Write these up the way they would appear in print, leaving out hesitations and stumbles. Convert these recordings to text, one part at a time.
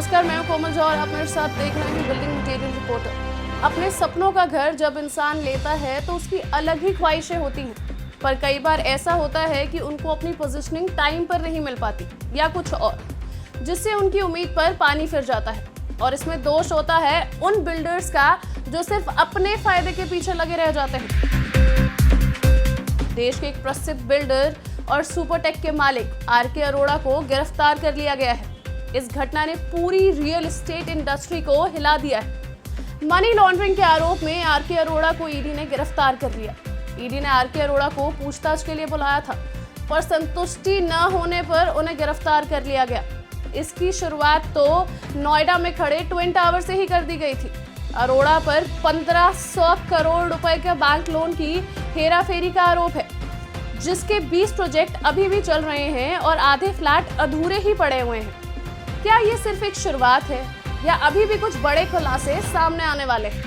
नमस्कार, मैं हूं कोमल जौहर। आप मेरे साथ देख रहे हैं बिल्डिंग मटेरियल रिपोर्टर। अपने सपनों का घर जब इंसान लेता है तो उसकी अलग ही ख्वाहिशें होती हैं, पर कई बार ऐसा होता है कि उनको अपनी पोजीशनिंग टाइम पर नहीं मिल पाती या कुछ और, जिससे उनकी उम्मीद पर पानी फिर जाता है। और इसमें दोष होता है उन बिल्डर्स का जो सिर्फ अपने फायदे के पीछे लगे रह जाते हैं। देश के एक प्रसिद्ध बिल्डर और सुपरटेक के मालिक आर.के. अरोड़ा को गिरफ्तार कर लिया गया है। इस घटना ने पूरी रियल एस्टेट इंडस्ट्री को हिला दिया है। मनी लॉन्ड्रिंग के आरोप में आर.के. अरोड़ा को ईडी ने गिरफ्तार कर लिया। ईडी ने आर.के. अरोड़ा को पूछताछ के लिए बुलाया था, पर संतुष्टि न होने पर उन्हें गिरफ्तार कर लिया गया। इसकी शुरुआत तो नोएडा में खड़े ट्विन टावर से ही कर दी गई थी। अरोड़ा पर 1500 करोड़ रुपए के बैंक लोन की हेराफेरी का आरोप है, जिसके 20 प्रोजेक्ट अभी भी चल रहे हैं और आधे फ्लैट अधूरे ही पड़े हुए हैं। क्या ये सिर्फ एक शुरुआत है या अभी भी कुछ बड़े खुलासे सामने आने वाले हैं?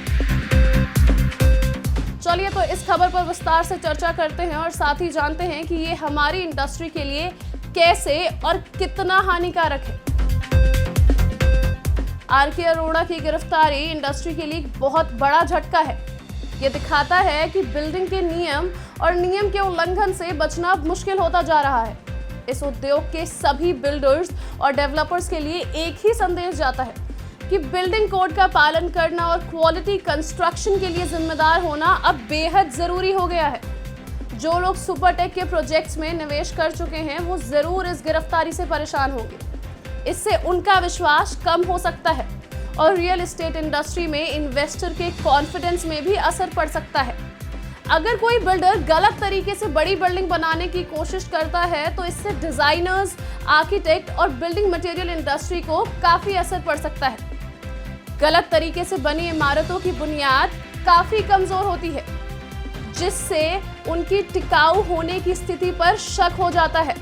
चलिए तो इस खबर पर विस्तार से चर्चा करते हैं और साथ ही जानते हैं कि ये हमारी इंडस्ट्री के लिए कैसे और कितना हानिकारक है। आर.के. अरोड़ा की गिरफ्तारी इंडस्ट्री के लिए बहुत बड़ा झटका है। ये दिखाता है कि बिल्डिंग के नियम और नियम के उल्लंघन से बचना मुश्किल होता जा रहा है। इस उद्योग के सभी बिल्डर्स और डेवलपर्स के लिए एक ही संदेश जाता है कि बिल्डिंग कोड का पालन करना और क्वालिटी कंस्ट्रक्शन के लिए जिम्मेदार होना अब बेहद जरूरी हो गया है। जो लोग सुपरटेक के प्रोजेक्ट्स में निवेश कर चुके हैं वो जरूर इस गिरफ्तारी से परेशान होंगे। इससे उनका विश्वास कम हो सकता है और रियल एस्टेट इंडस्ट्री में इन्वेस्टर के कॉन्फिडेंस में भी असर पड़ सकता है। अगर कोई बिल्डर गलत तरीके से बड़ी बिल्डिंग बनाने की कोशिश करता है तो इससे डिजाइनर्स, आर्किटेक्ट और बिल्डिंग मटेरियल इंडस्ट्री को काफी असर पड़ सकता है। गलत तरीके से बनी इमारतों की बुनियाद काफी कमजोर होती है, जिससे उनकी टिकाऊ होने की स्थिति पर शक हो जाता है।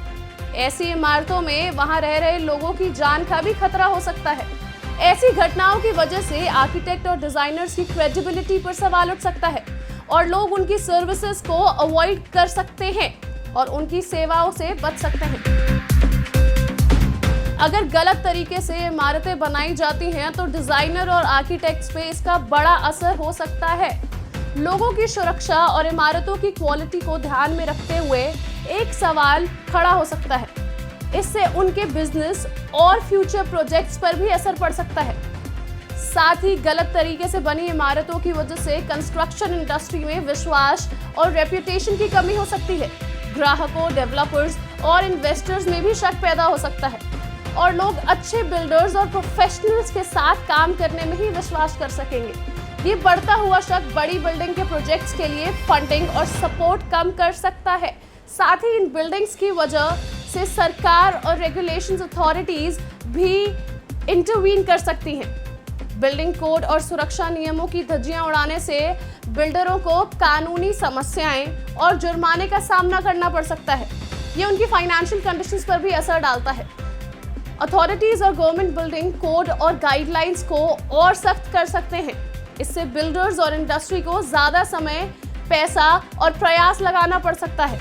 ऐसी इमारतों में वहां रह रहे लोगों की जान का भी खतरा हो सकता है। ऐसी घटनाओं की वजह से आर्किटेक्ट और डिजाइनर्स की क्रेडिबिलिटी पर सवाल उठ सकता है और लोग उनकी सर्विसेज को अवॉइड कर सकते हैं और उनकी सेवाओं से बच सकते हैं। अगर गलत तरीके से इमारतें बनाई जाती हैं तो डिजाइनर और आर्किटेक्ट्स पे इसका बड़ा असर हो सकता है। लोगों की सुरक्षा और इमारतों की क्वालिटी को ध्यान में रखते हुए एक सवाल खड़ा हो सकता है। इससे उनके बिजनेस और फ्यूचर प्रोजेक्ट्स पर भी असर पड़ सकता है। साथ ही गलत तरीके से बनी इमारतों की वजह से कंस्ट्रक्शन इंडस्ट्री में विश्वास और रेपुटेशन की कमी हो सकती है। ग्राहकों, डेवलपर्स और इन्वेस्टर्स में भी शक पैदा हो सकता है और लोग अच्छे बिल्डर्स और प्रोफेशनल्स के साथ काम करने में ही विश्वास कर सकेंगे। ये बढ़ता हुआ शक बड़ी बिल्डिंग के प्रोजेक्ट्स के लिए फंडिंग और सपोर्ट कम कर सकता है। साथ ही इन बिल्डिंग्स की वजह से सरकार और रेगुलेशंस अथॉरिटीज भी इंटरवीन कर सकती हैं। बिल्डिंग कोड और सुरक्षा नियमों की धज्जियां उड़ाने से बिल्डरों को कानूनी समस्याएं और जुर्माने का सामना करना पड़ सकता है। ये उनकी फाइनेंशियल कंडीशंस पर भी असर डालता है। अथॉरिटीज और गवर्नमेंट बिल्डिंग कोड और गाइडलाइंस को और सख्त कर सकते हैं। इससे बिल्डर्स और इंडस्ट्री को ज्यादा समय, पैसा और प्रयास लगाना पड़ सकता है।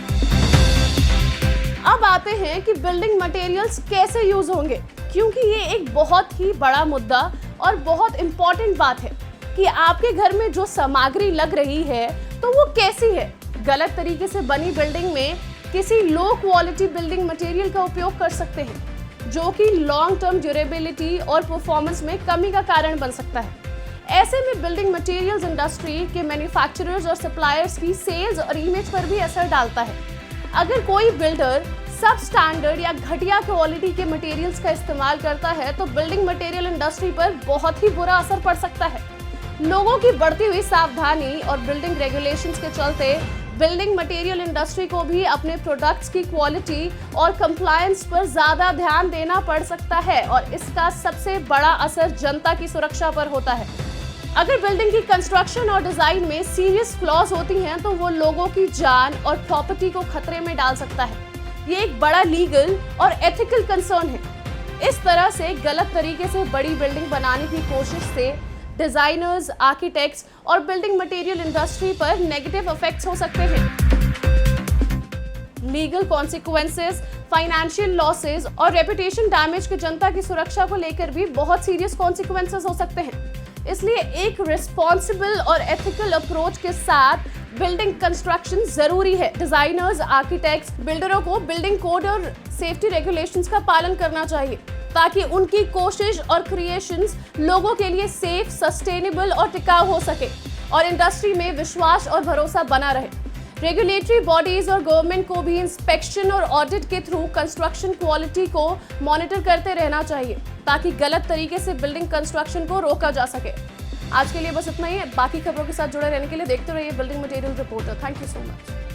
अब आते हैं कि बिल्डिंग मटेरियल्स कैसे यूज होंगे, क्योंकि ये एक बहुत ही बड़ा मुद्दा और बहुत इंपॉर्टेंट बात है कि आपके घर में जो सामग्री लग रही है तो वो कैसी है। गलत तरीके से बनी बिल्डिंग में किसी लो क्वालिटी बिल्डिंग मटेरियल का उपयोग कर सकते हैं, जो कि लॉन्ग टर्म ड्यूरेबिलिटी और परफॉर्मेंस में कमी का कारण बन सकता है। ऐसे में बिल्डिंग मटेरियल्स इंडस्ट्री के मैन्युफैक्चरर्स और सप्लायर्स की सेल्स और इमेज पर भी असर डालता है। अगर कोई बिल्डर सब स्टैंडर्ड या घटिया क्वालिटी के मटेरियल्स का इस्तेमाल करता है तो बिल्डिंग मटेरियल इंडस्ट्री पर बहुत ही बुरा असर पड़ सकता है। लोगों की बढ़ती हुई सावधानी और बिल्डिंग रेगुलेशंस के चलते बिल्डिंग मटेरियल इंडस्ट्री को भी अपने प्रोडक्ट्स की क्वालिटी और कंप्लायंस पर ज्यादा ध्यान देना पड़ सकता है और इसका सबसे बड़ा असर जनता की सुरक्षा पर होता है। अगर बिल्डिंग की कंस्ट्रक्शन और डिजाइन में सीरियस फ्लॉज होती हैं तो वो लोगों की जान और प्रॉपर्टी को खतरे में डाल सकता है। ये एक बड़ा लीगल और एथिकल कंसर्न है। इस तरह से गलत तरीके से बड़ी बिल्डिंग बनाने की कोशिश से डिजाइनर्स, आर्किटेक्ट्स और बिल्डिंग मटेरियल इंडस्ट्री पर नेगेटिव इफेक्ट्स हो सकते हैं। लीगल कॉन्सिक्वेंसेस, फाइनेंशियल लॉसेस और रेपुटेशन डैमेज की जनता की सुरक्षा को लेकर भी बहुत सीरियस कॉन्सिक्वेंसेस हो सकते हैं। इसलिए एक रिस्पॉन्सिबल और एथिकल अप्रोच के साथ बिल्डिंग कंस्ट्रक्शन जरूरी है। डिजाइनर्स, आर्किटेक्ट्स, बिल्डरों को बिल्डिंग कोड और सेफ्टी रेगुलेशंस का पालन करना चाहिए ताकि उनकी कोशिश और क्रिएशंस लोगों के लिए सेफ, सस्टेनेबल और टिकाऊ हो सके और इंडस्ट्री में विश्वास और भरोसा बना रहे। रेगुलेटरी बॉडीज और गवर्नमेंट को भी इंस्पेक्शन और ऑडिट के थ्रू कंस्ट्रक्शन क्वालिटी को मॉनिटर करते रहना चाहिए ताकि गलत तरीके से बिल्डिंग कंस्ट्रक्शन को रोका जा सके। आज के लिए बस इतना ही है। बाकी खबरों के साथ जुड़े रहने के लिए देखते रहिए building material reporter. Thank you so much.